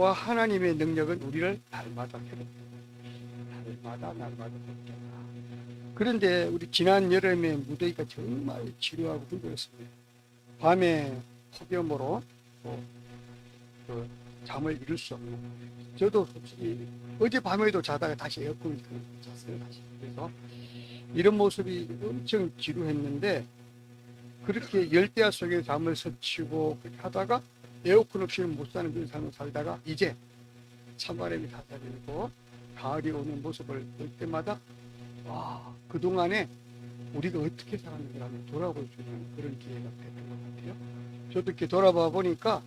여호와 하나님의 능력은 우리를 날마다 새롭게 날마다 새롭게 한다. 그런데 우리 지난 여름에 무더위가 정말 지루하고 힘들었습니다. 밤에 폭염으로 그 잠을 이룰 수 없는, 저도 솔직히 어젯밤에도 자다가 다시 에어컨을 켰어요. 다시. 그래서 이런 모습이 엄청 지루했는데, 그렇게 열대야 속에 잠을 설치고 그렇게 하다가 에어컨 없이는 못 사는 그런 삶을 살다가 이제 찬바람이 다스리고 가을이 오는 모습을 볼 때마다 와, 그동안에 우리가 어떻게 살았는지 한번 돌아보여주는 그런 기회가 됐던 것 같아요. 저도 이렇게 돌아봐 보니까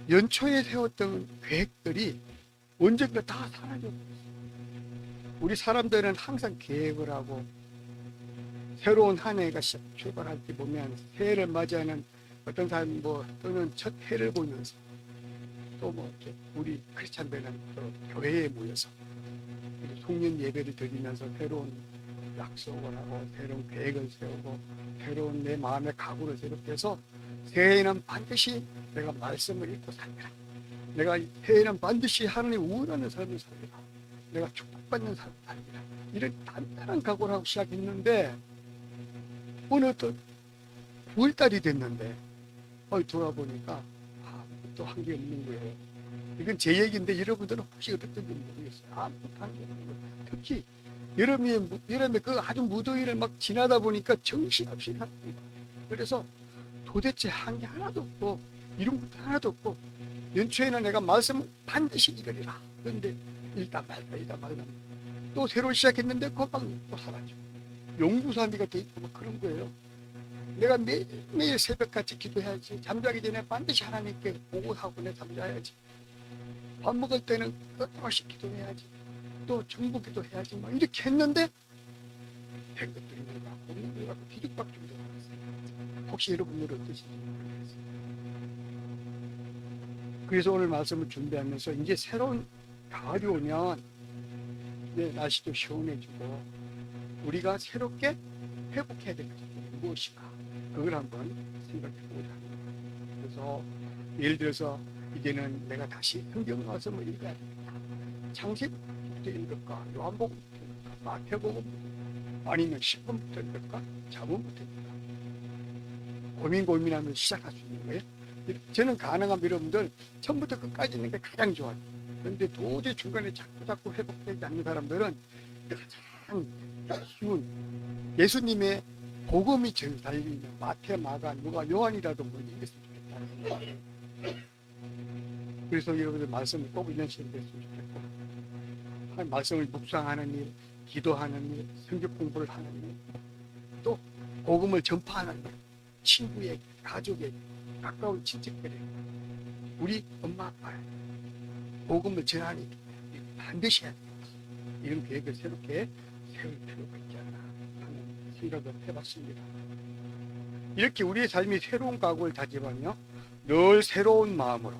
연초에 세웠던 계획들이 언젠가 다 사라졌어요. 우리 사람들은 항상 계획을 하고 새로운 한 해가 출발할 때 보면 새해를 맞이하는 어떤 사람 또는 첫 해를 보면서 또 이렇게 우리 크리스찬들은 또 교회에 모여서 송년 예배를 드리면서 새로운 약속을 하고 새로운 계획을 세우고 새로운 내 마음의 각오를 새롭게 해서 새해에는 반드시 내가 말씀을 읽고 살리라. 내가 새해에는 반드시 하나님 원하는 삶을 살리라. 내가 축복받는 삶을 살리라. 이런 단단한 각오를 하고 시작했는데 어느 또 9월달이 됐는데 돌아보니까 또 한 게 없는 거예요. 이건 제 얘기인데 여러분들은 혹시 어떻든지 모르겠어요. 아무것도 한 게 없는 거예요. 특히 여름에 그 아주 무더위를 막 지나다 보니까 정신없이 삽니다. 그래서 도대체 한 게 하나도 없고 이런 것도 하나도 없고 연초에는 내가 말씀을 반드시 읽으리라. 그런데 읽다 말다 또 새로 시작했는데 금방 또 사라지고 용구사미가 돼 있고 막 그런 거예요. 내가 매일 새벽같이 기도해야지. 잠자기 전에 반드시 하나님께 보고하고 내 잠자야지. 밥 먹을 때는 끊임없이 기도해야지. 또 정부 기도해야지. 막 이렇게 했는데 된 것들이 내가 없는 걸 갖고 뒤죽박죽 들어갔어요. 혹시 여러분들은 어떠신지 모르겠어요. 그래서 오늘 말씀을 준비하면서 이제 새로운 가을이 오면 이제 날씨도 시원해지고 우리가 새롭게 회복해야 될 것이 무엇인가, 그걸 한번 생각해 보자. 그래서 예를 들어서 이제는 내가 다시 성경 말씀을 읽어야 되겠다. 창세기부터 읽을까, 요한복음부터 읽을까, 마태복음, 아니면 신분부터 읽을까, 잠언부터 읽을까, 고민하면서 시작할 수 있는 거예요. 저는 가능한 여러분들 처음부터 끝까지 있는 게 가장 좋아요. 그런데 도저히 중간에 자꾸 회복되지 않는 사람들은 가장 쉬운 예수님의 복음이 제일 달리는 마태, 마가, 누가, 요한이라도 뭐 읽었으면 좋겠다. 그래서 여러분들 말씀을 꼭 읽으시면 됐으면 좋겠고, 말씀을 묵상하는 일, 기도하는 일, 성경 공부를 하는 일, 또 복음을 전파하는 일, 친구에게, 가족에게, 가까운 친척들에게, 우리 엄마 아빠에 복음을 전하는 일 반드시 해야 됩니다. 이런 계획을 새롭게 세울 필요가 있지 않나 하는 생각을 해봤습니다. 이렇게 우리의 삶이 새로운 각오를 다짐하며 늘 새로운 마음으로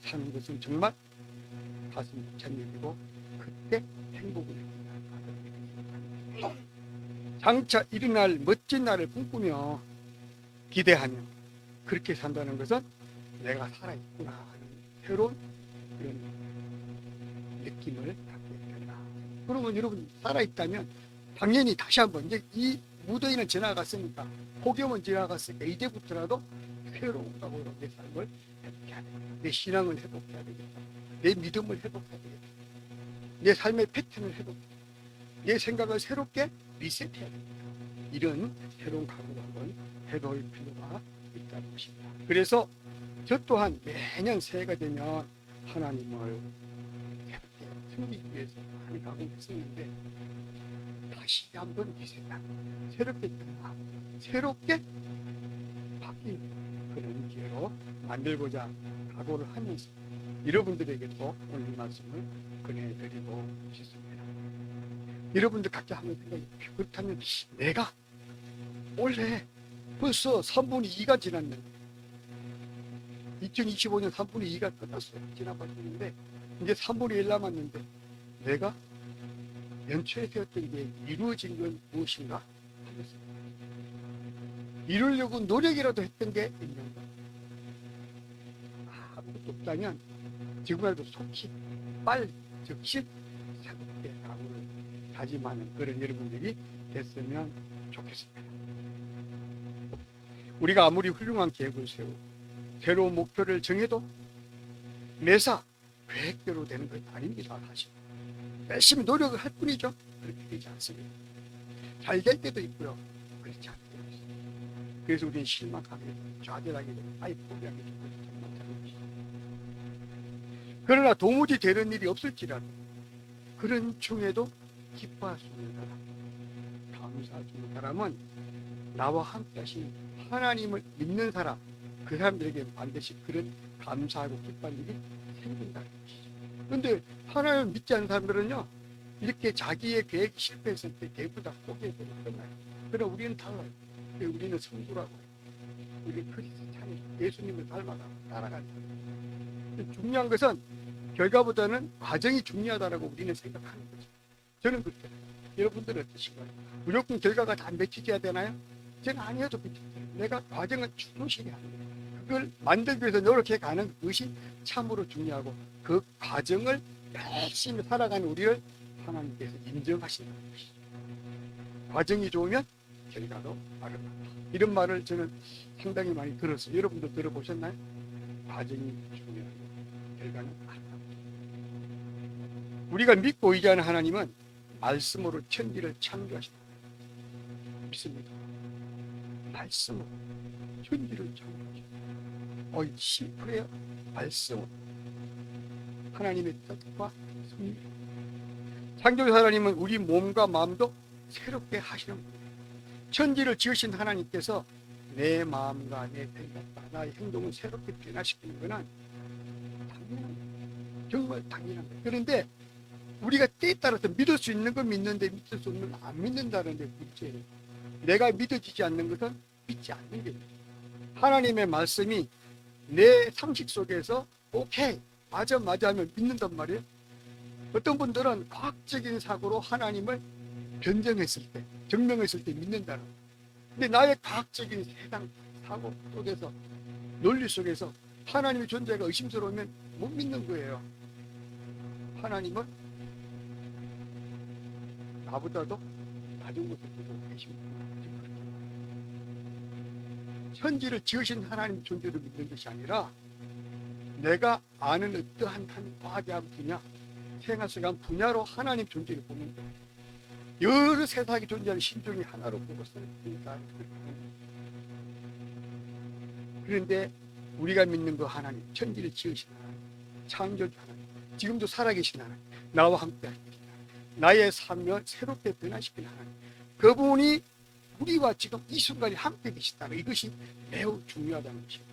사는 것은 정말 가슴이 벅찬 일이고 그때 행복을 느낀다. 장차 일어날 멋진 날을 꿈꾸며 기대하며 그렇게 산다는 것은 내가 살아있구나 하는 새로운 그런 느낌을 갖게 된다. 그러면 여러분 살아있다면 당연히 다시 한번 이제 이 무더위는 지나갔으니까, 폭염은 지나갔으니까 이제부터라도 새로운 각오로 내 삶을 회복해야 되겠다. 내 신앙을 회복해야 되겠다. 내 믿음을 회복해야 되겠다. 내 삶의 패턴을 회복해야 되겠다. 내 생각을 새롭게 리셋해야 되겠다. 이런 새로운 각오를 한번 해볼 필요가 있다는 것입니다. 그래서 저 또한 매년 새해가 되면 하나님을 새롭게 섬기기 위해서 많이 각오를 했었는데 다시 한번 리셋하고 새롭게 태어나 새롭게 바뀐 그런 기회로 만들고자 각오를 하면서 여러분들에게도 오늘 말씀을 권해드리고 싶습니다. 여러분들 각자 한번 생각해 보십시오. 그렇다면 내가 올해 벌써 3분의 2가 지났는데 2025년 3분의 2가 끝났어요. 지나버렸는데 이제 3분의 1 남았는데 내가 연초에 되었던 게 이루어진 건 무엇인가 하겠습니다. 이루려고 노력이라도 했던 게 있는가? 아무것도 없다면 지금이라도 속히 빨리 즉시 새롭게 각오를 다짐하는 그런 여러분들이 됐으면 좋겠습니다. 우리가 아무리 훌륭한 계획을 세우고 새로운 목표를 정해도 매사 계획대로 되는 것 아닙니다. 사실 열심히 노력을 할 뿐이죠. 그렇게 되지 않습니다. 잘 될 때도 있고요, 그렇지 않을 때도 있습니다. 그래서 우리는 실망하게 되고 좌절하게 되고 아예 포기하게 되고 못하는 것이죠. 그러나 도무지 되는 일이 없을지라도 그런 중에도 기뻐할 수 있는 사람, 감사할 수 있는 사람은 나와 함께 하신 하나님을 믿는 사람, 그 사람들에게 반드시 그런 감사하고 기뻐할 일이 생긴다는 것이죠. 그런데 하나님을 믿지 않는 사람들은요, 이렇게 자기의 계획이 실패했을 때 대부분 다 포기해버리고 끝나요. 그러나 우리는 달라요. 우리는 성도라고 해요. 우리는 크리스찬이 예수님을 닮아가 따라가는 사람. 중요한 것은 결과보다는 과정이 중요하다고 우리는 생각하는 거죠. 저는 그렇게 해요. 여러분들은 어떠신가요? 무조건 결과가 다 맺혀져야 되나요? 저는 아니어도 괜찮아요. 내가 과정을 충실히 하는 거예요. 그걸 만들기 위해서 노력해 가는 것이 참으로 중요하고 그 과정을 열심히 살아가는 우리를 하나님께서 인정하신다는 것이죠. 과정이 좋으면 결과도 아름답다. 이런 말을 저는 상당히 많이 들었어요. 여러분도 들어보셨나요? 과정이 중요하고 결과는 아름답다. 우리가 믿고 의지하는 하나님은 말씀으로 천지를 창조하신다. 믿습니다. 말씀으로 천지를 창조하신다. 심플해요. 말씀으로 하나님의 뜻과 섭리. 창조주 하나님은 우리 몸과 마음도 새롭게 하시는 분이에요. 천지를 지으신 하나님께서 내 마음과 내 생각과 나의 행동을 새롭게 변화시키는 것은 당연한 거예요. 정말 당연한 거예요. 그런데 우리가 때에 따라서 믿을 수 있는 건 믿는데 믿을 수 없는 건 안 믿는다는 게 문제예요. 내가 믿어지지 않는 것은 믿지 않는 게 하나님의 말씀이 내 상식 속에서 오케이 맞아 하면 믿는단 말이에요. 어떤 분들은 과학적인 사고로 하나님을 변증했을 때, 증명했을 때 믿는다는 거예요. 근데 나의 과학적인 세상 사고 속에서, 논리 속에서 하나님의 존재가 의심스러우면 못 믿는 거예요. 하나님은 나보다도 낮은 곳에 두고 계십니다. 천지를 지으신 하나님 존재를 믿는 것이 아니라 내가 아는 어떠한 한 과학의 분야, 생활 속의 한 분야로 하나님 존재를 보는 거예요. 여러 세상에 존재하는 신종이 하나로 보고 쓰니까. 그런데 우리가 믿는 그 하나님, 천지를 지으신 하나님, 창조주 하나님, 지금도 살아계신 하나님, 나와 함께 하십니다. 나의 삶을 새롭게 변화시키는 하나님, 그분이 우리와 지금 이 순간에 함께 계시다는 이것이 매우 중요하다는 것입니다.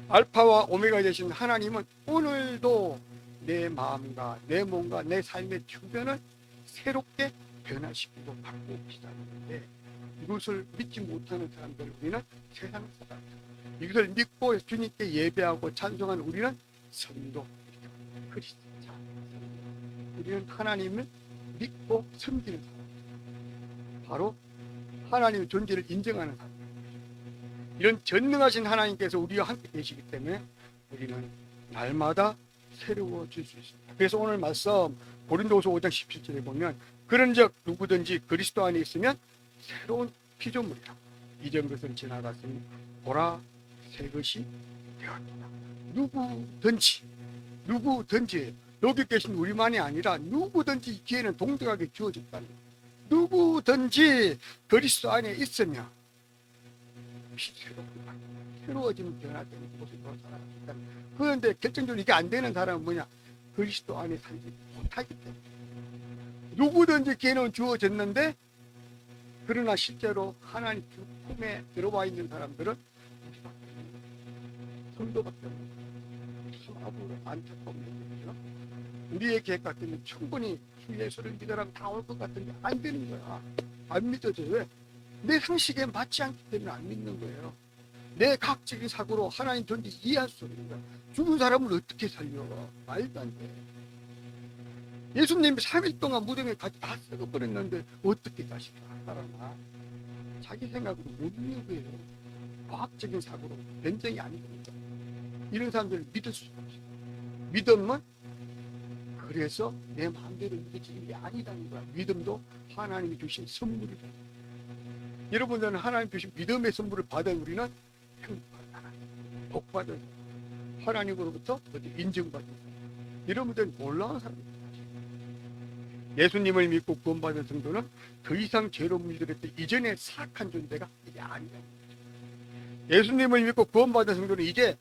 알파와 오메가 되신 하나님은 오늘도 내 마음과 내 몸과 내 삶의 주변을 새롭게 변화시키고 바꾸고 계시다는데, 이것을 믿지 못하는 사람들, 우리는 세상 사람들, 이것을 믿고 주님께 예배하고 찬송하는 우리는 성도, 크리스찬, 우리는 하나님을 믿고 섬기는 사람, 바로 하나님의 존재를 인정하는 사람. 이런 전능하신 하나님께서 우리와 함께 계시기 때문에 우리는 날마다 새로워질 수 있습니다. 그래서 오늘 말씀 고린도후서 5장 17절에 보면 그런즉 누구든지 그리스도 안에 있으면 새로운 피조물이라, 이전 것은 지나갔으니 보라 새 것이 되었다. 누구든지 여기 계신 우리만이 아니라 누구든지 이 기회는 동등하게 주어졌다는 거예요. 누구든지 그리스도 안에 있으면 새로워지는 변화되는 곳으로 살아갑니다. 그런데 결정적으로 이게 안 되는 사람은 뭐냐? 그리스도 안에 살지 못하기 때문에. 누구든지 기회는 주어졌는데, 그러나 실제로 하나님 품에 들어와 있는 사람들은 성도밖에 없는 거예요. 참 아무런 안타까운 일이죠. 우리의 계획 같으면 충분히 주 예수를 믿으라고 다 올 것 같은데 안 되는 거야. 안 믿어져요. 왜? 내 상식에 맞지 않기 때문에 안 믿는 거예요. 내 과학적인 사고로 하나님 존재 이해할 수 없는 거야. 죽은 사람을 어떻게 살려? 말도 안 돼. 예수님이 3일 동안 무덤에 같이 다 썩어버렸는데 어떻게 다시 살아나? 자기 생각으로 못 믿는 거예요. 과학적인 사고로 변증이 안 됩니다. 이런 사람들을 믿을 수가 없어요. 믿음은 그래서 내 마음대로 믿어지는 게 아니라는 거야. 믿음도 하나님이 주신 선물이다. 여러분들은 하나님 주신 믿음의 선물을 받은 우리는 행복하다. 복받은 하나님으로부터 인정받는 여러분들은 놀라운 사람입니다. 예수님을 믿고 구원받은 성도는 더 이상 죄로 물들었던 이전에 사악한 존재가 이제 아니라 예수님을 믿고 구원받은 성도는 이제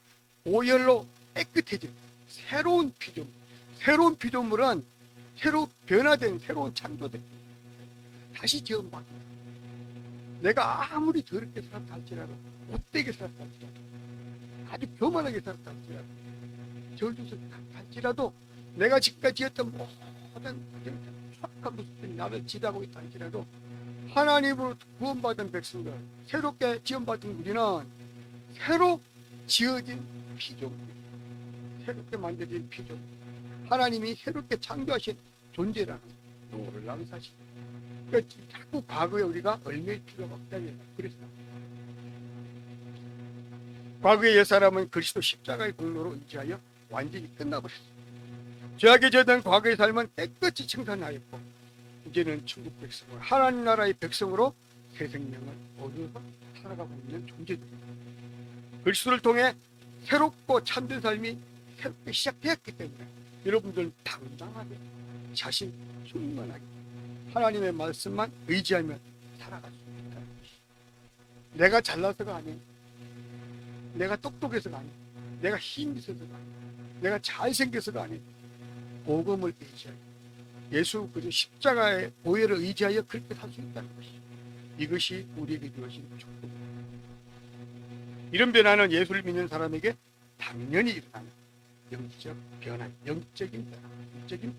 오열로 깨끗해진 새로운 피조물, 새로운 피조물은 새로 변화된 새로운 창조된 다시 지음받는 내가 아무리 더럽게 살았다 할지라도 못되게 살았다 할지라도 아주 교만하게 살았다 할지라도 저주스럽다 할지라도 내가 지금까지 지었던 모든 추악한 모습들이 나를 지배하고 있다 할지라도 하나님으로 구원받은 백성들 새롭게 지원받은 우리는 새로 지어진 피조물 새롭게 만들어진 피조물 하나님이 새롭게 창조하신 존재라는 놀라운 사실. 그러니까 자꾸 과거에 우리가 얽매일 필요가 없다는 그래서 과거의 옛사람은 그리스도 십자가의 공로로 의지하여 완전히 끝나버렸어요. 죄악에 젖은 과거의 삶은 깨끗이 청산하였고 이제는 천국 백성으로 하나님 나라의 백성으로 새 생명을 얻어서 살아가고 있는 존재들입니다. 그리스도를 통해 새롭고 참된 삶이 새롭게 시작되었기 때문에 여러분들은 당당하게 자신 충만하게 하나님의 말씀만 의지하며 살아갈 수 있다는 것이 내가 잘나서가 아니에요. 내가 똑똑해서가 아니에요. 내가 힘이 있어서가 아니에요. 내가 잘생겨서가 아니에요. 복음을 의지하여 예수 그리스도 십자가의 보혈을 의지하여 그렇게 살 수 있다는 것이 이것이 우리에게 주어진 축복입니다. 이런 변화는 예수를 믿는 사람에게 당연히 일어나는 영적 변화, 영적인 변화, 영적인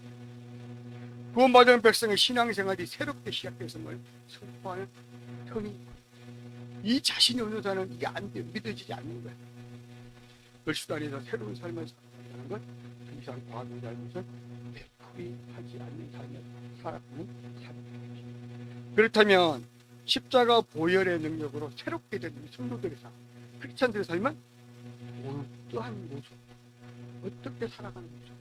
구원받은 백성의 신앙생활이 새롭게 시작됐음을 선포하는 턴이 이 자신이 없는 자는 이게 안 돼, 믿어지지 않는 거야. 그리스도 안에서 새로운 삶을 살아가는 건 더 이상 과거의 삶에서 되풀이하지 않는 삶을 살아가는 삶입니다. 그렇다면 십자가 보혈의 능력으로 새롭게 된 성도들의 삶, 크리스찬들의 삶은 어떠한 모습, 어떻게 살아가는 모습,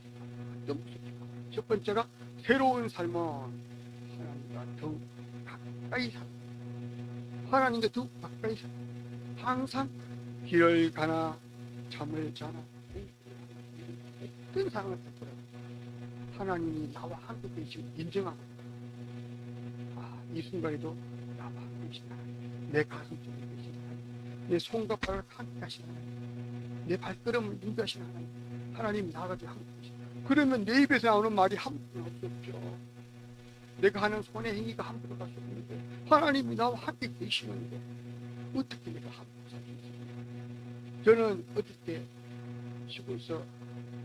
어떤 모습입니까? 첫 번째가 새로운 삶은 하나님과 더욱 가까이 살아. 하나님과 더욱 가까이 살아. 항상 길을 가나 잠을 자나 어떤 상황을 겪더라도 하나님이 나와 함께 계시고 인정하고 이 순간에도 나와 함께 계시다. 내 가슴 속에 계시다. 내 손과 발을 함께 하시다. 내 발걸음을 인도하시는 하나님. 하나님 나가지 함께 계시다. 그러면 내 입에서 나오는 말이 함부로 할 수 없죠. 내가 하는 손의 행위가 함부로 갈 수 없는데 하나님이 나와 함께 계시는데 어떻게 내가 함부로 살 수 있습니까? 저는 어릴 때 시골에서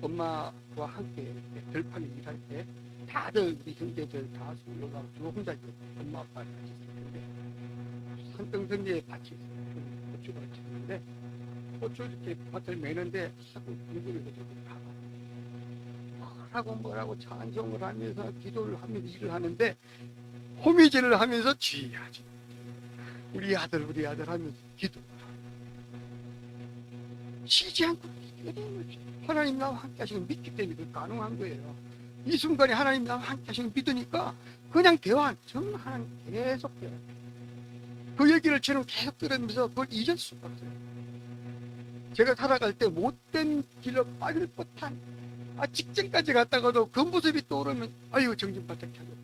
엄마와 함께 들판에 일할 때 다들 우리 형제들 다 서울로 가고 저 혼자 엄마 아빠를 같이 있었는데 산등성리에 밭이 있어요. 고추밭이 있는데 고추 이렇게 밭을 매는데 하도 공부를 해가지고 가봐 뭐라고 찬송을 하면서 기도를 하면서 일을 하는데 호미질을 하면서 지휘하지. 우리 아들 하면서 기도를 하고 쉬지 않고 하나님 나와 함께 하시는 걸 믿기 때문에 그게 가능한 거예요. 이 순간에 하나님 나와 함께 하시는 걸 믿으니까 그냥 대화 정말 하나님 계속 대화 그 얘기를 저는 계속 들으면서 그걸 잊을 수가 없어요. 제가 살아갈 때 못된 길로 빠질 뻔한 직전까지 갔다가도 그 모습이 떠오르면 아유 정신 바짝 차렸다.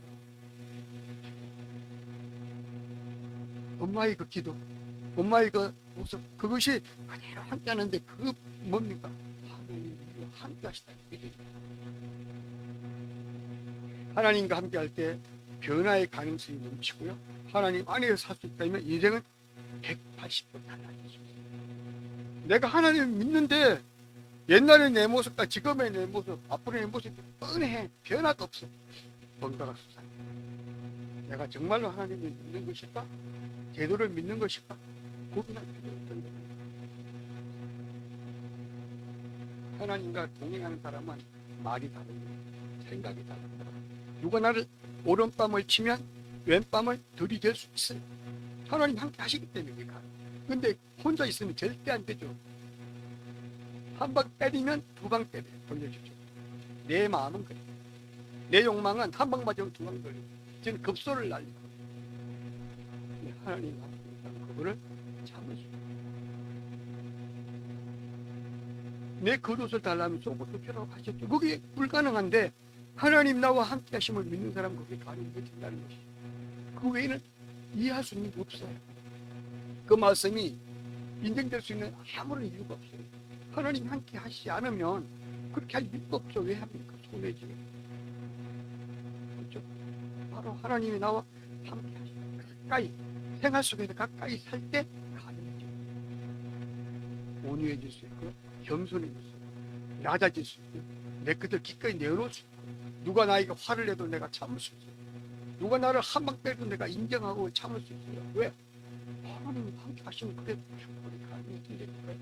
엄마의 그 기도, 엄마의 그 모습 그것이 그대로 함께 하는데 그 뭡니까? 하나님과 함께 하시다. 하나님과 함께 할 때 변화의 가능성이 넘치고요. 하나님 안에서 살 수 있다면 인생은 180도 달라지죠. 내가 하나님을 믿는데 옛날의 내 모습과 지금의 내 모습, 앞으로의 내 모습이 뻔해. 변화도 없어. 뭔가가 수상해. 내가 정말로 하나님을 믿는 것일까? 제도를 믿는 것일까? 고민할 필요 없던 거예요. 하나님과 동행하는 사람은 말이 다릅니다. 생각이 다릅니다. 누가 나를 오른밤을 치면 왼밤을 들이댈 수 있어요. 하나님 함께 하시기 때문에. 근데 혼자 있으면 절대 안 되죠. 한 방 때리면 두 방 때려 돌려주죠. 내 마음은 그래. 내 욕망은 한 방 맞으면 두 방 걸리고 저는 급소를 날리고 하나님 앞에 그거를 참을 수 있어요. 내 겉옷을 달라면 속옷도 주라고 하셨죠. 그게 불가능한데 하나님 나와 함께 하심을 믿는 사람은 그게 가능해진다는 것이죠. 그 외에는 이해할 수 있는 게 없어요. 그 말씀이 인정될 수 있는 아무런 이유가 없어요. 하나님 함께 하시지 않으면 그렇게 할 이유가 없죠. 왜 합니까? 손해지. 그렇죠? 바로 하나님이 나와 함께 하시고 가까이 생활 속에서 가까이 살 때 가능해져. 온유해질 수 있고 겸손해질 수 있고 낮아질 수 있고 내 것들 기꺼이 내어놓을 수 있고 누가 나에게 화를 내도 내가 참을 수 있어요. 누가 나를 한 방 때려도 내가 인정하고 참을 수 있어요. 왜? 하나님이 함께 하시면 그게 충분히 가능해진다니까요.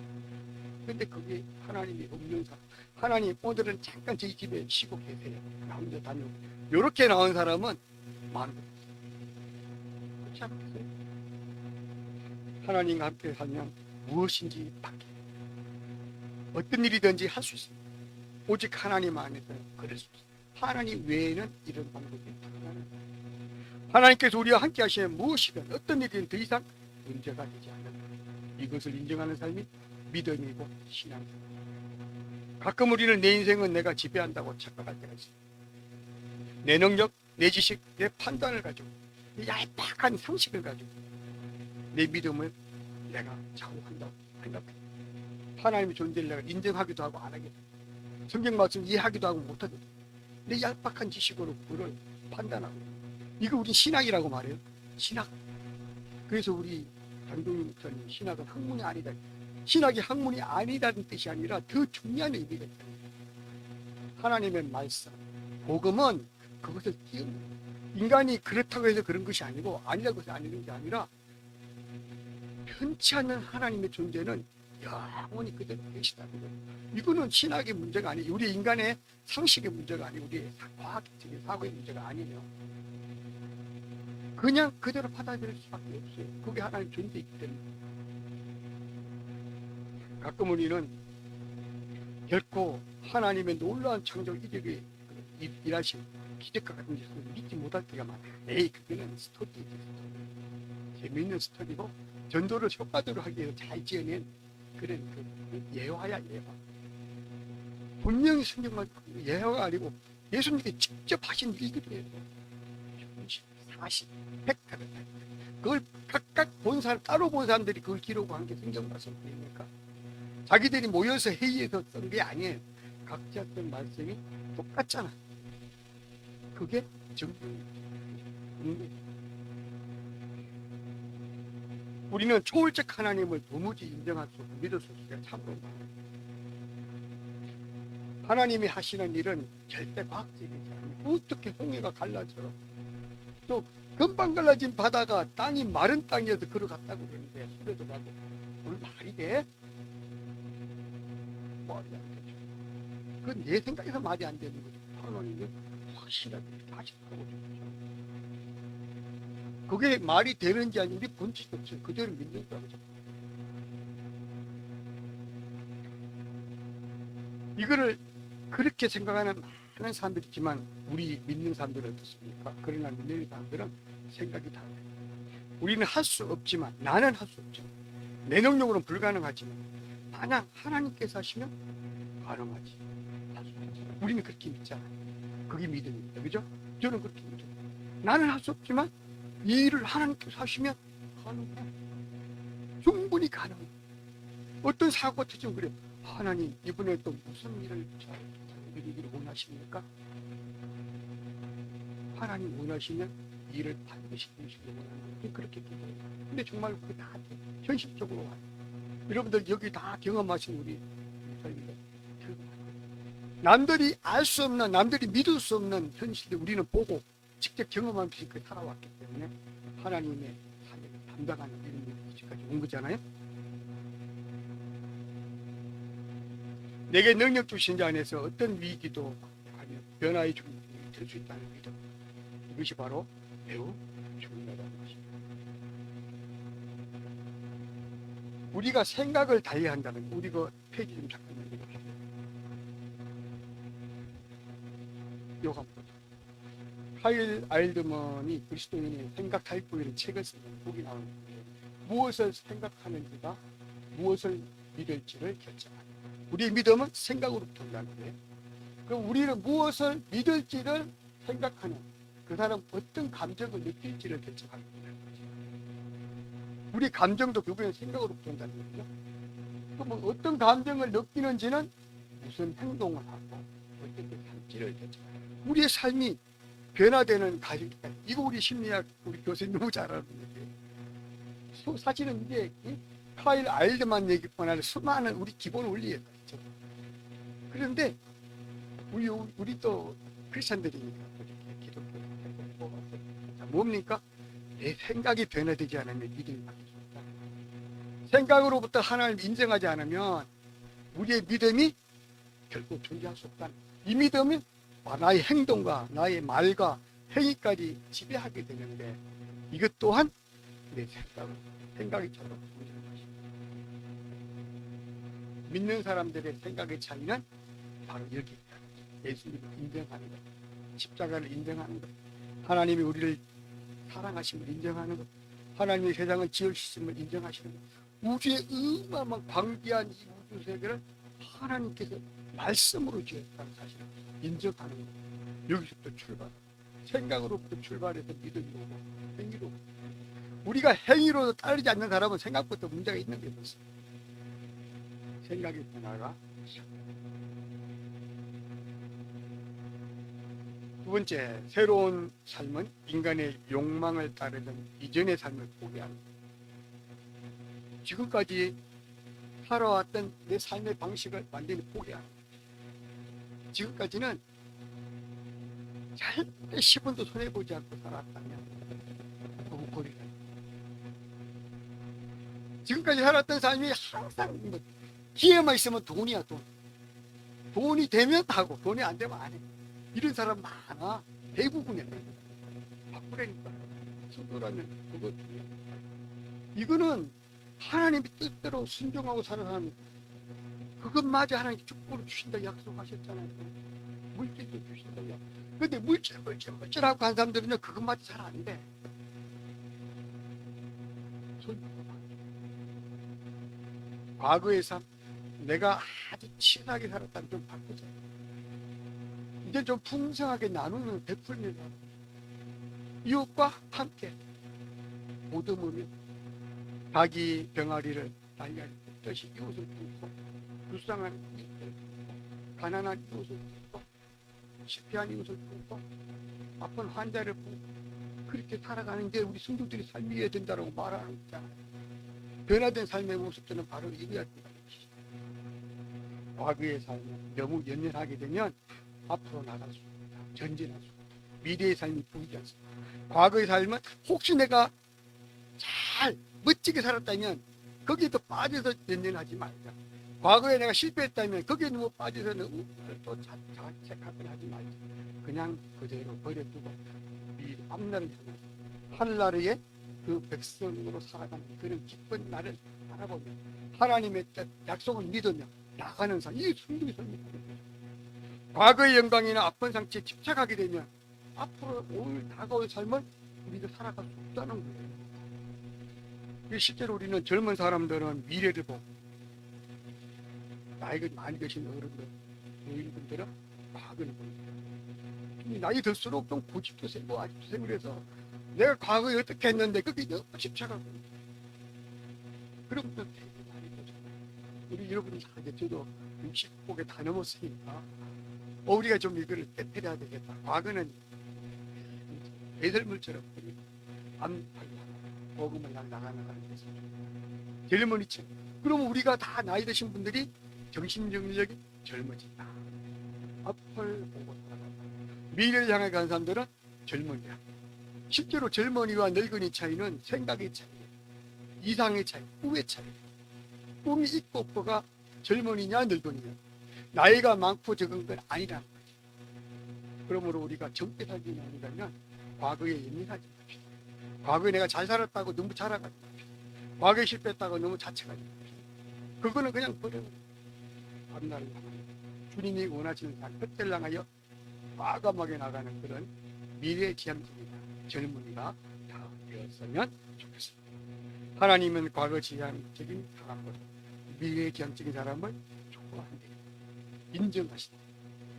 근데 그게 하나님이 없는 사람, 하나님 오늘은 잠깐 저희 집에 쉬고 계세요. 나 혼자 다녀오고 이렇게 나온 사람은 많은 거예요. 그렇지 않겠어요? 하나님과 함께 살면 무엇인지 바뀌어요. 어떤 일이든지 할 수 있습니다. 오직 하나님 안에서 그럴 수 있어요. 하나님 외에는 이런 방법이 불가능해요. 하나님께서 우리와 함께 하시면 무엇이든 어떤 일이든 더 이상 문제가 되지 않는다. 이것을 인정하는 삶이 믿음이고 신앙입니다. 가끔 우리는 내 인생은 내가 지배한다고 착각할 때가 있습니다. 내 능력, 내 지식, 내 판단을 가지고 내 얄팍한 상식을 가지고 내 믿음을 내가 좌우한다고 생각합니다. 하나님의 존재를 내가 인정하기도 하고 안 하기도 하고 성경 말씀 이해하기도 하고 못하기도 하고 내 얄팍한 지식으로 그를 판단하고 이거 우리 신학이라고 말해요. 신학. 그래서 우리 장동윤 목사님 신학은 학문이 아니다. 신학이 학문이 아니라는 뜻이 아니라 더 중요한 의미가 있다. 하나님의 말씀, 복음은 그것을 띄우는 인간이 그렇다고 해서 그런 것이 아니고 아니라고 해서 아니는 게 아니라 편치 않는 하나님의 존재는 영원히 그대로 계시다는 거예요. 이거는 신학의 문제가 아니에요. 우리 인간의 상식의 문제가 아니고 우리의 과학적인 사고의 문제가 아니에요. 그냥 그대로 받아들일 수밖에 없어요. 그게 하나님 존재이기 때문에. 가끔 우리는 결코 하나님의 놀라운 창조 이력에 일하신 기적과 같은 것을 믿지 못할 때가 많아요. 에이, 그거는 스토리지. 재미있는 스토리고 전도를 효과적으로 하기 위해서 잘 지어낸 그런 그 예화야, 예화. 분명히 성경만 예화가 아니고 예수님께 직접 하신 일들이에요. 40, 100회를 그걸 각각 본 사람, 따로 본 사람들이 그걸 기록한 게 성경 말씀입니까? 자기들이 모여서 회의해서 쓴 게 아니에요. 각자 쓴 말씀이 똑같잖아. 그게 정말 우리는 초월적 하나님을 도무지 인정할 수 없고 믿을 수 없으니까 참으로 하나님이 하시는 일은 절대 과학적이지 않아요. 어떻게 홍해가 갈라져 또 금방 갈라진 바다가 땅이 마른 땅이어서 걸어갔다고 그러는데 소리도 나고 오늘 말이 돼? 말이 안 되죠. 그건 내 생각에서 말이 안 되는 거죠. 하나님은 확실하게 하시다고 그러죠. 그게 말이 되는지 아닌지 본질이 없어요. 그대로 믿는 거죠. 이거를 그렇게 생각하는 많은 사람들이 있지만 우리 믿는 사람들은 어떻습니까? 그러나 믿는 사람들은 생각이 달라요. 우리는 할 수 없지만 나는 할 수 없지만 내 능력으로는 불가능하지만 만약 하나님께서 하시면 가능하지. 우리는 그렇게 믿잖아요. 그게 믿음입니다. 그죠? 저는 그렇게 믿어요. 나는 할 수 없지만 이 일을 하나님께서 하시면 가능해. 충분히 가능해. 어떤 사고가 터지면 그래. 하나님 이번에 또 무슨 일을 이루기를 원하십니까? 하나님 원하시면 일을 반드시 이루시길 원하는 그렇게 기도해요. 근데 정말 그게 다 현실적으로 와요. 여러분들 여기 다 경험하신 우리 남들이 알 수 없는 남들이 믿을 수 없는 현실을 우리는 보고 직접 경험하면서 그 살아왔기 때문에 하나님의 사역을 담당하는 이런 일까지 온 거잖아요. 내게 능력 주신 자 안에서 어떤 위기도 변화의 준비가 될 수 있다는 믿음. 이것이 바로 매우 중요하다는 것입니다. 우리가 생각을 달리 한다는 우리 그 페이지 좀 잠깐만 읽어주세요. 요가 카일 아일드먼이 그리스도인의 생각 타입부의 책을 쓰는 복이 나오는데 무엇을 생각하는지가 무엇을 믿을지를 결정한다. 우리의 믿음은 생각으로부터 온다는 거예요. 그럼 우리는 무엇을 믿을지를 생각하는 그 사람 어떤 감정을 느낄지를 결정하는 거예요. 우리 감정도 결국엔 생각으로부터 온다는 거죠. 그럼 어떤 감정을 느끼는지는 무슨 행동을 하고 어떻게 살지를 결정해요. 우리의 삶이 변화되는 가정이다. 이거 우리 심리학 우리 교수님 너무 잘 아는 얘기예요. 사실은 이게 카일 아일드만 얘기뿐 아니라 수많은 우리 기본 원리예요. 그런데 우리 또 크리스천들이니까 기독교 뭡니까? 내 생각이 변화되지 않으면 믿음이 바뀌지 않는다. 생각으로부터 하나님을 인정하지 않으면 우리의 믿음이 결국 존재할 수 없다는 거예요. 이 믿음이 나의 행동과 나의 말과 행위까지 지배하게 되는데 이것 또한 내 생각이 저로 존재하는 것입니다. 믿는 사람들의 생각의 차이는 바로 여기 있다. 예수님을 인정하는 것, 십자가를 인정하는 것, 하나님이 우리를 사랑하심을 인정하는 것, 하나님의 세상을 지으심을 인정하시는 것, 우주의 어마어마한 광대한 이 우주 세계를 하나님께서 말씀으로 지었다는 사실을 인정하는 것. 여기서부터 출발. 생각으로부터 출발해서 믿음이 오고 행위로 오고. 우리가 행위로 따르지 않는 사람은 생각부터 문제가 있는 게 없습니다. 생각의 변화가 시작됩니다. 두 번째, 새로운 삶은 인간의 욕망을 따르는 이전의 삶을 포기합니다. 지금까지 살아왔던 내 삶의 방식을 완전히 포기합니다. 지금까지는 절대 10원도 손해보지 않고 살았다면 너무 고리가 지금까지 살았던 삶이 항상 기회만 있으면 돈이야. 돈이 되면 하고 돈이 안 되면 안 해. 이런 사람 많아. 대부분이야. 바꾸라니까. 순도라면 그거 중요해. 이거는 하나님의 뜻대로 순종하고 사는 사람이 그것마저 하나님께 축복을 주신다 약속하셨잖아요. 물질도 주신다 약속. 근데 물질하고 간 사람들은요 그것마저 잘 안 돼. 과거의 삶 내가 아주 친하게 살았다면 좀 바꾸자. 이제 좀 풍성하게 나누는 베풀면서 이웃과 함께 모듬으며 자기 병아리를 날려 뜻이 이웃을 돕고 불쌍한 이웃을 돕고 가난한 이웃을 돕고 실패한 이웃을 돕고 아픈 환자를 돕고 그렇게 살아가는 게 우리 성도들이 삶이어야 된다고 말하는 거잖아요. 변화된 삶의 모습들은 바로 이거야. 과거의 삶에 너무 연연하게 되면 앞으로 나갈 수 없다. 전진할 수 없다. 미래의 삶이 보이지 않습니다. 과거의 삶은 혹시 내가 잘 멋지게 살았다면 거기에 또 빠져서 연연하지 말자. 과거에 내가 실패했다면 거기에 너무 빠져서 너무 또 자책하거나 하지 말자. 그냥 그대로 버려두고 이 앞날을 향해서 하늘나라의 그 백성으로 살아가는 그런 기쁜 날을 바라보며 하나님의 약속을 믿으며 나가는 삶, 이게 성도의 삶입니다. 과거의 영광이나 아픈 상처에 집착하게 되면 앞으로 오늘 다가올 삶을 우리가 살아갈 수 없다는 거예요. 실제로 우리는 젊은 사람들은 미래를 보고 나이가 많이 드신 어른들, 노인분들은 과거를 보고 나이 들수록 좀 고집도 세고 아직도 세고 그래서 내가 과거에 어떻게 했는데 그게 너무 집착하고 그런 분들 되게 많이 보죠. 우리 여러분이 이제 저도 60곡에 다 넘었으니까 우리가 좀 이거를 깨뜨려야 되겠다. 과거는 배설물처럼 암팔고 복음을 나가는 데서 젊은이처럼. 그러면 우리가 다 나이 드신 분들이 정신정력이 젊어진다. 앞을 보고 살아간다. 미래를 향해 가는 사람들은 젊은이야. 실제로 젊은이와 늙은이 차이는 생각의 차이, 이상의 차이, 꿈의 차이. 꿈이 있고 없고가 젊은이냐 늙은이냐. 나이가 많고 적은 건 아니라는 거죠. 그러므로 우리가 젊게 살기 위하면 과거에 예민하지 맙시다. 과거에 내가 잘 살았다고 너무 자랑하지 맙시다. 과거에 실패했다고 너무 자책하지 맙시다. 그거는 그냥 버려요. 앞날을 향하여 주님이 원하시는 삶, 그때를 향하여 과감하게 나가는 그런 미래지향적인 젊은이가 다 되었으면 좋겠습니다. 하나님은 과거지향적인 사람보다 미래지향적인 사람을 좋아한대, 인정하신다.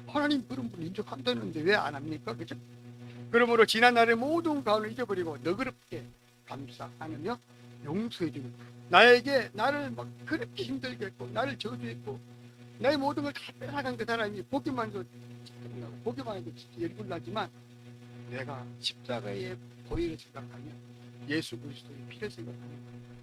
하나님 그런 분 인정한다는데 왜 안 합니까? 그죠? 그러므로 지난날의 모든 가운을 잊어버리고 너그럽게 감사하며 용서해주는, 나에게 나를 막 그렇게 힘들게 했고 나를 저주했고 나의 모든 걸 다 빼앗아간 그 사람이 보기만 해도 진짜 열불 나지만, 내가 십자가의 보혈을 생각하면, 예수 그리스도의 피를 생각하면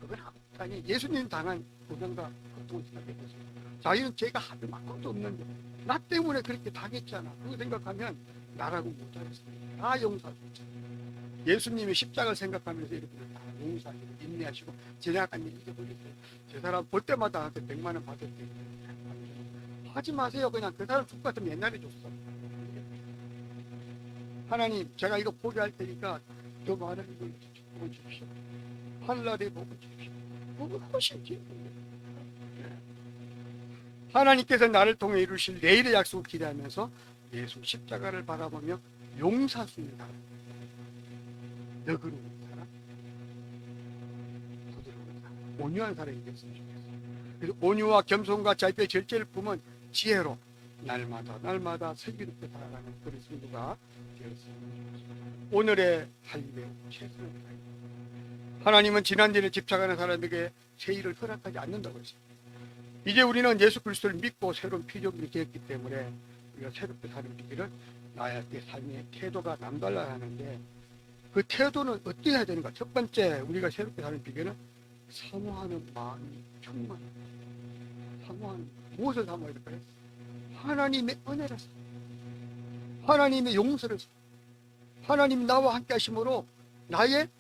그건 아무것도 아니에요. 예수님 당한 고난과 고통을 생각해보세요. 자기는 죄가 하도 만큼도 없는데 나 때문에 그렇게 당했잖아. 그거 생각하면 나라고 못하겠어요. 다 용서하셨잖아요. 예수님이 십자가를 생각하면서 이렇게 다 용서하시고 인내하시고, 지나간 일 잊어버리세요. 저 사람 볼 때마다 한테 100만 원 받을 때 하지 마세요. 그냥 그 사람 죽 같으면 옛날에 줬어. 하나님, 제가 이거 포기할 테니까 더 많은 이걸 복을 주십시오. 하늘나라에 복을 주십시오. 복을 훨씬 주십시오. 하나님께서 나를 통해 이루실 내일의 약속을 기대하면서 예수 십자가를 바라보며 용서할 수 있는 사람, 너그러운 사람, 부드러운 사람, 온유한 사람이 됐으면 좋겠어요. 그래서 온유와 겸손과 자비의 절제를 품은 지혜로 날마다 슬기롭게 살아가는 그런 성도가 되었습니다. 오늘의 할 일에 최선을 다합니다. 하나님은 지난 일에 집착하는 사람에게 새 일을 허락하지 않는다고 했습니다. 이제 우리는 예수 그리스도를 믿고 새로운 피조물이 되었기 때문에 우리가 새롭게 사는 비결은 나의 삶의 태도가 남달라야 하는데, 그 태도는 어떻게 해야 되는가? 첫 번째, 우리가 새롭게 사는 비결은 사모하는 마음이 충만합니다. 무엇을 사모해야 될까요? 하나님의 은혜를 사모, 하나님의 용서를 사모, 하나님 나와 함께 하심으로 나의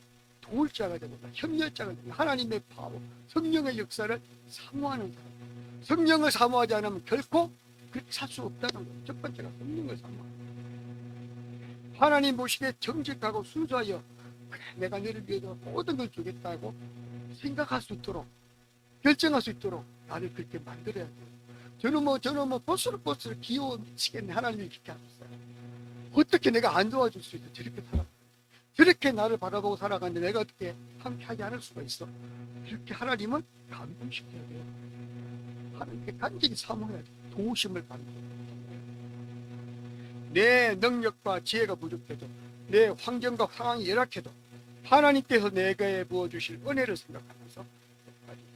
도울 자가 되고 협력자가 되고 하나님의 바보, 성령의 역사를 사모하는 사람. 성령을 사모하지 않으면 결코 그렇게 살 수 없다는 거예요. 첫 번째가 성령을 사모하는 거예요. 하나님 보시기에 정직하고 순수하여, 그래 내가 너를 위해서 모든 걸 주겠다고 생각할 수 있도록, 결정할 수 있도록 나를 그렇게 만들어야 돼요. 저는 뭐 버스를 귀여워 미치겠네. 하나님이 그렇게 하셨어요. 어떻게 내가 안 도와줄 수 있어? 저렇게 살아, 저렇게 나를 바라보고 살아가는데 내가 어떻게 함께 하지 않을 수가 있어? 이렇게 하나님을 감동시켜야 돼요. 하나님께 간절히 사모해야 돼요. 도우심을 받는 거예요. 내 능력과 지혜가 부족해도, 내 환경과 상황이 열악해도 하나님께서 내게 부어주실 은혜를 생각하면서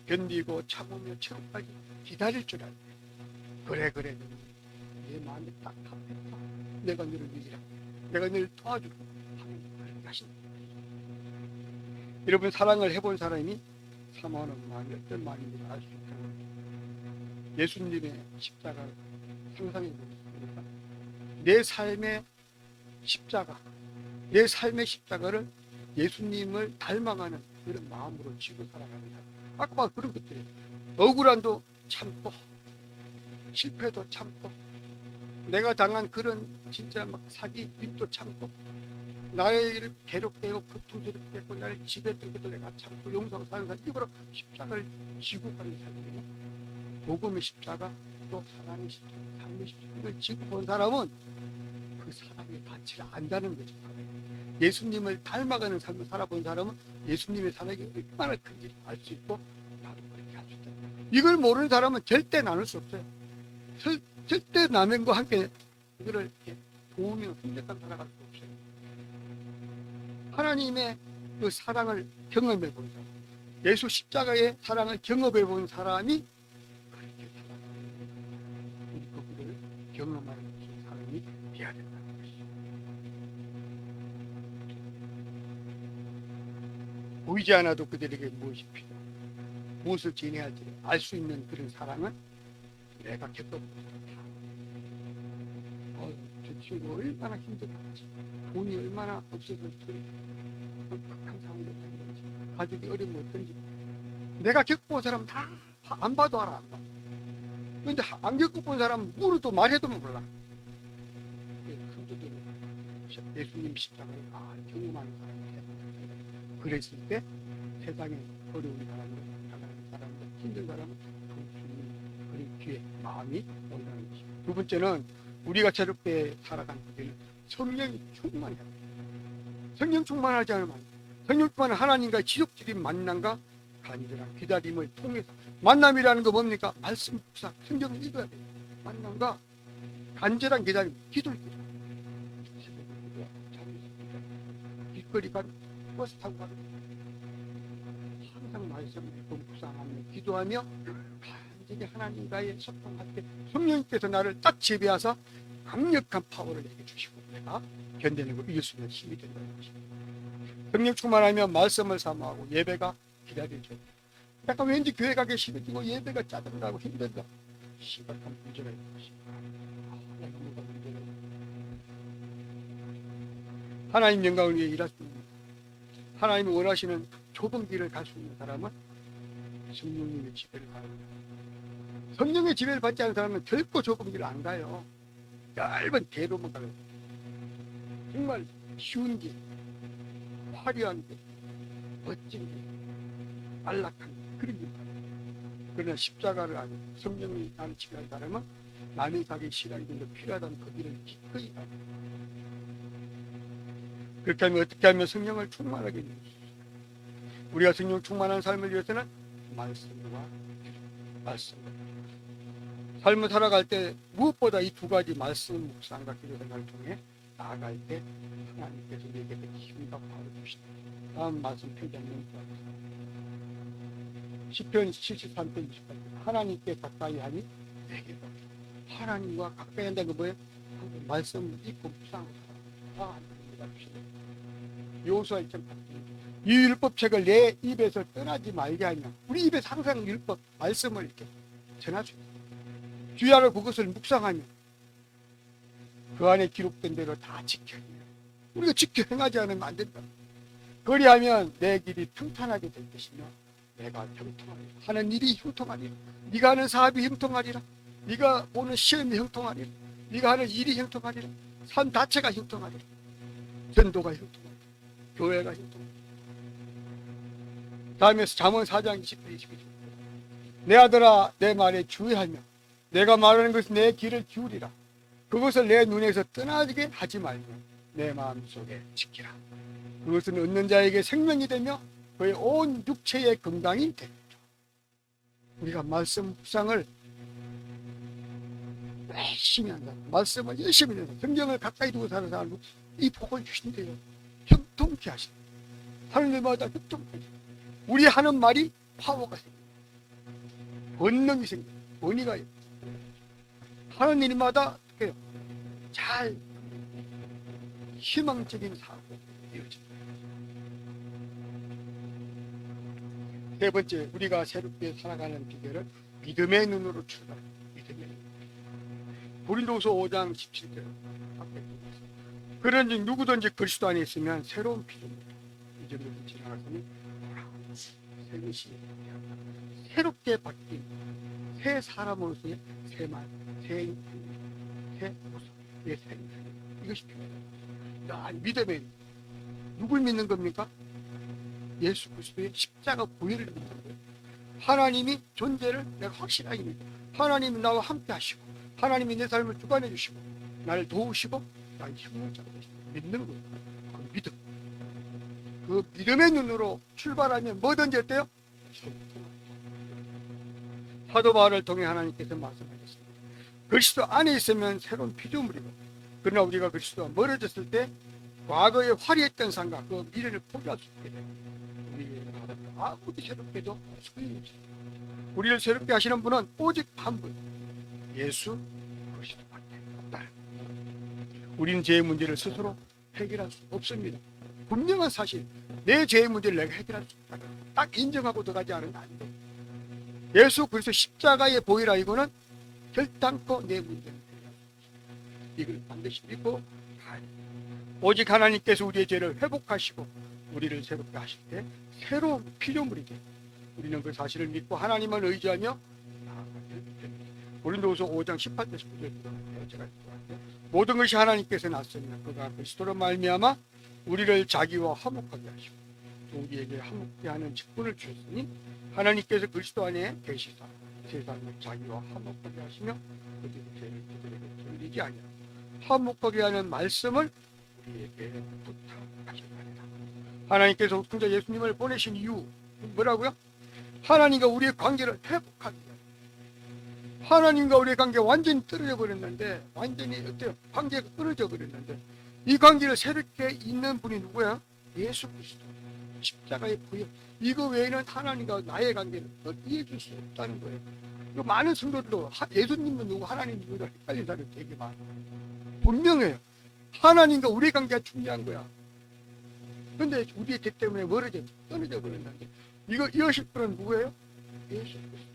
견디고 참으며 최후까지 기다릴 줄 알고, 그래 내 마음이 딱 합했다. 내가 너를 위하라, 내가 너를 도와주고 하나님 그렇게 하신다. 여러분, 사랑을 해본 사람이 사모하는 마음이 어떤 마음인지 알 수 있다는 거죠. 예수님의 십자가를 상상해 보겠습니다. 내 삶의 십자가를 예수님을 닮아가는 그런 마음으로 지고 살아가는 사람. 아까 그런 것들이에요. 억울함도 참고, 실패도 참고, 내가 당한 그런 진짜 막 사기 빚도 참고, 나를 괴롭게 하고 고통스럽게 했고 나를 지배했던 것도 내가 참고 용서하고 사는 사람, 이거로 십자가를 지고 가는 사람이에요. 복음의 십자가, 또 사랑의 십자가, 삶의 십자가를 지고 본 사람은 그 사랑의 가치를 안다는 거죠. 예수님을 닮아가는 삶을 살아본 사람은 예수님의 사랑이 얼마나 큰지 알 수 있고, 나도 그렇게 할 수 있다. 이걸 모르는 사람은 절대 나눌 수 없어요. 절대 남과 함께 이거를 도우며 협력하며 살아갈 수 없어요. 하나님의 그 사랑을 경험해 본 사람, 예수 십자가의 사랑을 경험해 본 사람이 그렇게 살아가는 거예요. 우리 그들을 경험하는 사람이 되어야 된다는 것이죠. 보이지 않아도 그들에게 무엇이 필요하고 무엇을 지내야 할지 알 수 있는 그런 사랑은 내가 겪어보고 저 친구 얼마나 힘들었지, 돈이 얼마나 없어서 극한 상황이 어떤지, 가족이 어려움이 어떤지 내가 겪어본 사람 다 안 봐도 알아. 안 봐. 근데 안 겪어본 사람은 물어도 말해도 몰라. 성도들은 예수님 십자가를 경험하는 사람이 돼야 된다. 그랬을 때 세상에 어려운 사람들, 나가는 사람들, 힘든 사람을 도울 수 있는 그런 기회, 마음이 온다는 것이죠. 두 번째는 우리가 새롭게 살아가는 그때는 성령이 충만해야 돼요. 성령 충만하지 않으면 성령 충만한 하나님과의 지속적인 만남과 간절한 기다림을 통해서 만남이라는 거 뭡니까? 말씀 묵상, 성경을 읽어야 돼요. 만남과 간절한 기다림, 기도를 기도. 길거리 가는 버스 타고 가는 항상 말씀 읽고 묵상하며 기도하며 간절히 하나님과의 소통할 때 성령님께서 나를 딱 지배하사 강력한 파워를 내게 주시고 내가 견디는 걸 이길 수 있는 힘이 된다는 것입니다. 성령 충만하면 말씀을 사모하고 예배가 기다려져요. 약간 왠지 교회 가기 싫어지고 예배가 짜증나고 힘들다. 심각한 문제가 있는 것입니다. 내가 뭐가 문제가 있는 하나님 영광을 위해 일할 수 있는 하나님이 원하시는 좁은 길을 갈 수 있는 사람은 성령님의 지배를 가요. 성령의 지배를 받지 않은 사람은 결코 좁은 길을 안 가요. 얇은 대로만 가요. 정말 쉬운 길, 화려한 길, 멋진 길, 안락한 길, 그런 길 가요. 그러나 십자가를 아는 성령이 나를 지배하는 사람은 남이 가기 싫어하는 길도 필요하다는 그 길을 기꺼이 가요. 그렇게 하면 어떻게 하면 성령을 충만하게 해주십시오. 우리가 성령 충만한 삶을 위해서는 말씀과 삶을 살아갈 때 무엇보다 이 두 가지 말씀, 묵상과 기도 생활을 통해 나아갈 때 하나님께서 내게 힘과 파워를 주신다. 다음 말씀 편지하면 시편 73편 28편 하나님께 가까이 하니 내게 하나님과 가까이 한다는 거 뭐예요? 말씀을 읽고 묵상하고 하나님께 주신다. 요수아 1장 이 율법책을 내 입에서 떠나지 말게 하냐. 우리 입에서 항상 율법 말씀을 이렇게 전할 수 있어요. 주야로 그것을 묵상하며 그 안에 기록된 대로 다 지켜 우리가 지켜 행하지 않으면 안 된다. 그리하면 내 길이 평탄하게 될 것이며 내가 형통하리라. 하는 일이 형통하리라. 네가 하는 사업이 형통하리라. 네가 보는 시험이 형통하리라. 네가 하는 일이 형통하리라. 삶 자체가 형통하리라. 전도가 형통하리라. 교회가 형통하리라. 다음에 잠언 4장 20절 21절 내 아들아 내 말에 주의하며 내가 말하는 것은 내 귀를 기울이라. 그것을 내 눈에서 떠나게 하지 말며 내 마음속에 지키라. 그것은 얻는 자에게 생명이 되며 그의 온 육체의 건강이 됩니다. 우리가 말씀 묵상을 열심히 한다. 말씀을 열심히 한다. 성경을 가까이 두고 사는 사람은 이 복을 주신대요. 형통케 하신다. 하는 일마다 형통케 하신다. 우리 하는 말이 파워가 생깁니다. 권능이 생깁니다. 권위가 하는 일마다 잘 희망적인 사고 이루어집니다. 세 번째, 우리가 새롭게 살아가는 비결은 믿음의 눈으로 출발합니다. 믿음의 눈. 고린도후서 5장 17절 그런즉 누구든지 그리스도 안에 있으면 새로운 피조물이다. 이전으로 지나갔으니 새 것이 새롭게 바뀐 새 사람으로서의 새 말, 새 인생, 새 모습, 새 생각 이것이 필요합니다. 믿음의 누굴 믿는 겁니까? 예수 그리스도의 십자가 보혈을 믿는 거예요. 하나님이 존재를 내가 확실하게 믿어. 하나님이 나와 함께 하시고 하나님이 내 삶을 주관해 주시고 나를 도우시고 나의 힘을 잡으시고 믿는 거예요. 그 믿음. 그 믿음의 눈으로 출발하면 뭐든지 어때요? 사도 바울을 통해 하나님께서 말씀하셨습니다. 그리스도 안에 있으면 새로운 피조물이고 그러나 우리가 그리스도와 멀어졌을 때 과거에 화려했던 삶과 그 미래를 포기할 수 있게 됩니다. 아무리 새롭게도 소용없습니다. 우리를 새롭게 하시는 분은 오직 한 분, 예수 그리스도밖에 없다. 우리는 죄의 문제를 스스로 해결할 수 없습니다. 분명한 사실, 내 죄의 문제를 내가 해결할 수 없다. 딱 인정하고 들어가지 않으면 안 돼. 예수 그리스도 십자가의 보혈아 이거는 결단코 내 문제를 해결할 수 없습니다. 이걸 반드시 믿고 가야 됩니다. 오직 하나님께서 우리의 죄를 회복하시고 우리를 새롭게 하실 때 새로운 피조물이 됩니다. 우리는 그 사실을 믿고 하나님을 의지하며 나아가야 됩니다. 고린도후서 5장 18절 19절 제가 읽어볼게요. 모든 것이 하나님께서 났으며 그가 그리스도로 말미암아 우리를 자기와 화목하게 하시고 또 우리에게 화목케 하는 직분을 주셨으니 하나님께서 그리스도 안에 계시사 세상을 자기와 화목하게 하시며 그들의 죄를 그들에게 돌리지 아니하고 화목하게 하는 말씀을 우리에게 부탁하셨습니다. 하나님께서 독생자 예수님을 보내신 이유 뭐라고요? 하나님과 우리의 관계를 회복하기 위해. 하나님과 우리의 관계가 완전히 떨어져 버렸는데, 완전히 어때요? 관계가 끊어져 버렸는데, 이 관계를 새롭게 잇는 분이 누구야? 예수 그리스도. 십자가의 보혈. 이거 외에는 하나님과 나의 관계를 이해해 줄 수 없다는 거예요. 많은 성도들도 예수님은 누구, 하나님 누구를 헷갈린 사람이 되게 많아요. 분명해요. 하나님과 우리의 관계가 중요한 거야. 그런데 우리의 죄 때문에 멀어져, 떨어져 버렸는데, 이거 이어실 분은 누구예요? 예수 그리스도.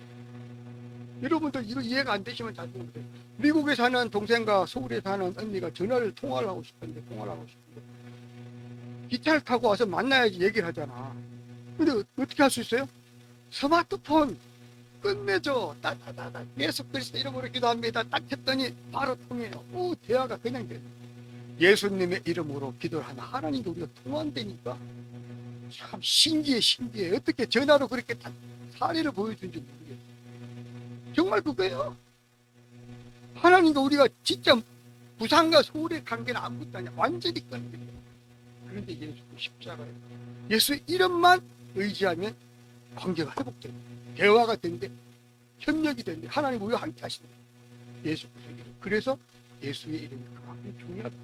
여러분들 이거 이해가 안 되시면 잘 모르세요. 미국에 사는 동생과 서울에 사는 언니가 통화를 하고 싶은데 기차를 타고 와서 만나야지 얘기를 하잖아. 근데 어떻게 할 수 있어요? 스마트폰 끝내줘. 따다다다 예수 그리스도 이름으로 기도합니다. 딱 했더니 바로 통해요. 대화가 그냥 돼요. 예수님의 이름으로 기도를 하면 하나님과 우리가 통한다니까. 참 신기해. 어떻게 전화로 그렇게 다 사례를 보여준지 모르겠어요. 정말 그거예요. 하나님과 우리가 진짜 부산과 서울의 관계는 아무것도 아니야. 완전히 끊는 거예요. 그런데 예수 십자가에 예수 이름만 의지하면 관계가 회복된다. 대화가 된대. 협력이 된대. 하나님 우리와 함께 하신다. 예수 그리스도 이름. 그래서 예수의 이름이 그만큼 중요하다.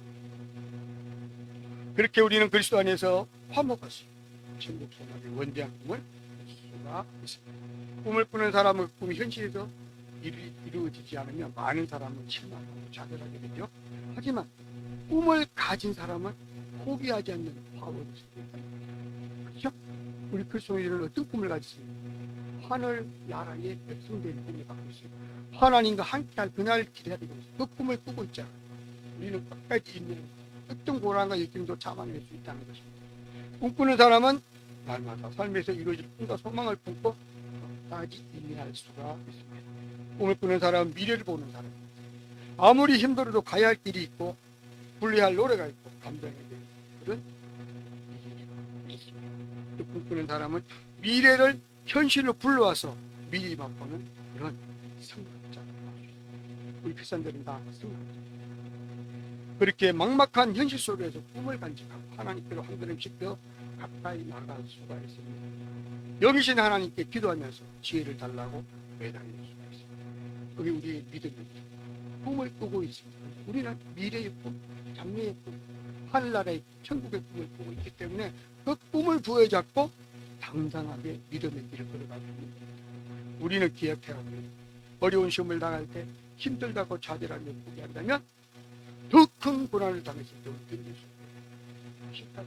그렇게 우리는 그리스도 안에서 화목할 수 있고 천국 소망의 원대한 꿈을 꿀 수가 있습니다. 꿈을 꾸는 사람의 꿈이 현실에서 이루어지지 않으면 많은 사람은 실망하고 좌절하게 되죠. 하지만 꿈을 가진 사람은 포기하지 않는 파워를 쓰게 됩니다. 그렇죠? 우리 그리스도인들은 어떤 꿈을 가졌습니까? 하늘 나라의 백성된 꿈을 갖고 있습니다. 하나님과 함께할 그날을 기대하고 있습니다. 그 꿈을 꾸고 있잖아요. 우리는 끝까지 있는 어떤 고난과 역경도 참아낼 수 있다는 것입니다. 꿈꾸는 사람은 날마다 삶에서 이루어질 꿈과 소망을 품고 끝까지 인내할 수가 있습니다. 꿈을 꾸는 사람은 미래를 보는 사람입니다. 아무리 힘들어도 가야 할 길이 있고 분리할 노래가 있고 감정에 대한 그런 일이 있습니다. 또 꿈꾸는 사람은 미래를 현실로 불러와서 미리 맛보는 그런 성공자가 우리 크리스천들은 다 성공자. 그렇게 막막한 현실 속에서 꿈을 간직하고 하나님께로 한 걸음씩 더 가까이 나갈 수가 있습니다. 영이신 하나님께 기도하면서 지혜를 달라고 매달릴 수가 있습니다. 그게 우리의 믿음입니다. 꿈을 꾸고 있습니다. 우리는 미래의 꿈, 장래의 꿈, 하늘나라의 천국의 꿈을 꾸고 있기 때문에 그 꿈을 부여잡고 당당하게 믿음의 길을 걸어가고 있습니다. 우리는 기억해야 합니다. 어려운 시험을 당할 때 힘들다고 좌절하며 포기한다면 더 큰 고난을 당했을 때 견딜 수 있다.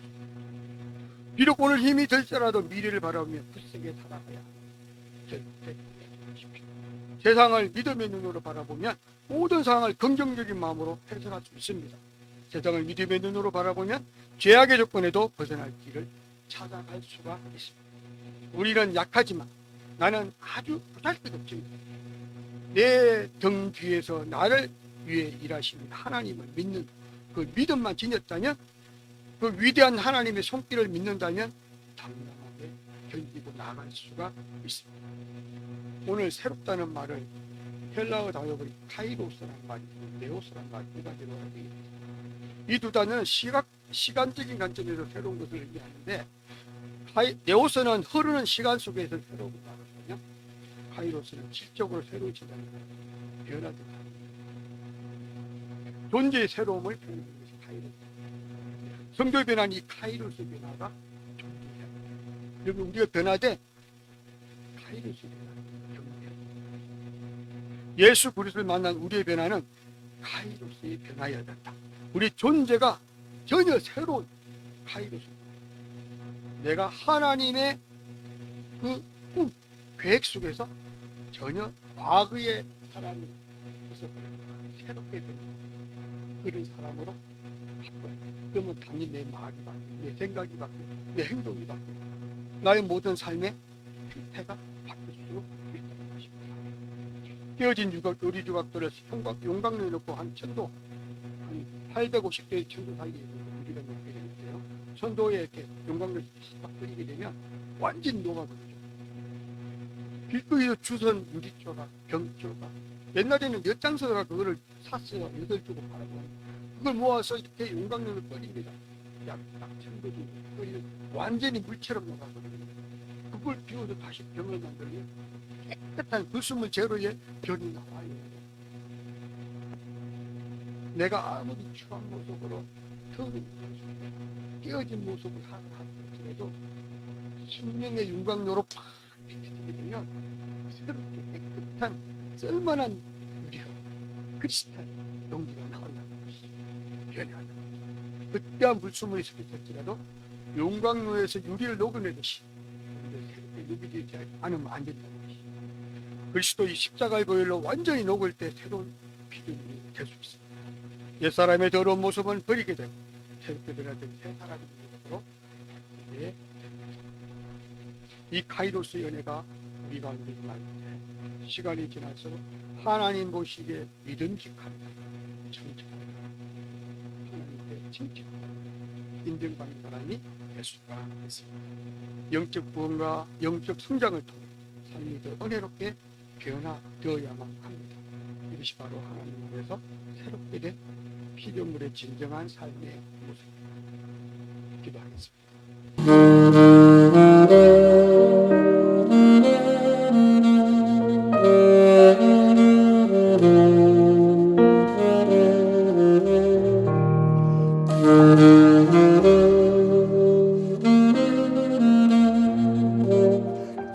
비록 오늘 힘이 들더라도 미래를 바라보며 굳세게 살아가야 절대 포기하십시오. 세상을 믿음의 눈으로 바라보면 모든 상황을 긍정적인 마음으로 해결할 수 있습니다. 세상을 믿음의 눈으로 바라보면 죄악의 조건에도 벗어날 길을 찾아갈 수가 있습니다. 우리는 약하지만 나는 아주 보잘것없습니다. 내 등 뒤에서 나를 위해 일하시는 하나님을 믿는 그 믿음만 지녔다면, 그 위대한 하나님의 손길을 믿는다면 당당하게 견디고 나아갈 수가 있습니다. 오늘 새롭다는 말을 헬라어 단어로 카이로스라는 말이고 네오스라는 말이 두 가지로 되겠습니다. 이 두 단어는 시간적인 관점에서 새로운 것을 의미하는데, 네오스는 흐르는 시간 속에서 새로운 것을 말하거든요. 카이로스는 질적으로 새로워지다는 변화된다. 존재의 새로움을 표현하는 것이 카이로스. 성도의 변화는 이 카이로스 변화가 존재해야 합니다. 여러분, 우리가 변화돼 카이로스 변화가 존재해야 합니다. 예수 그리스도를 만난 우리의 변화는 카이로스의 변화여야 된다. 우리 존재가 전혀 새로운 카이로스. 내가 하나님의 그 꿈, 계획 속에서 전혀 과거의 사람이 있었거든요. 새롭게 되는 그런 사람으로 바꿔야 돼. 그러면 당연히 내 말이 바뀌고, 내 생각이 바뀌고, 내 행동이 바뀌고, 나의 모든 삶의 형태가 바뀔 수 있다는 것입니다. 깨어진 우리 조각들을 용광로에 넣고 한 천도, 한 850개의 천도 사이에 우리가 놓게 되는데요. 천도에 이렇게 용광로를 딱 끓이게 되면 완전히 녹아버리죠. 길거리에 주선 유리조각, 병조각. 옛날에는 엿장서가 그거를 샀어요. 8조각 팔고. 그걸 모아서 이렇게 용광로를 버립니다. 약 1000그릇. 완전히 물처럼 녹아버립니다. 그걸 비워서 다시 병을 만들면 깨끗한 불순물 제로의 병이 나와요. 내가 아무리 추한 모습으로 터진 모습, 깨어진 모습을 하더라도 생명의 윤광로로 팍 비춰지게 되면 새롭게 깨끗한 쓸만한 유리가 크리스탈 용기가 나온다는 것이 변해한다는 것이. 그때한 불순물이 섞여질지라도 용광로에서 유리를 녹여내듯이 새롭게 녹여지지 않으면 안 된다는 것이. 그리스도의 십자가의 보혈로 완전히 녹을 때 새로운 피조물이 될 수 있습니다. 옛사람의 더러운 모습은 버리게 되고 새롭게 변화된 새 사람의 모습으로 이 카이로스 연애가 우리 가운데 임할 때 시간이 지나서 하나님 보시기에 믿음직합니다. 정직합니다. 하나님께 칭찬합니다. 인정받는 사람이 될 수가 있습니다. 영적 부흥과 영적 성장을 통해 삶이 더 은혜롭게 변화되어야만 합니다. 이것이 바로 하나님 앞에서 새롭게 된 피조물의 진정한 삶의 모습입니다. 기도하겠습니다.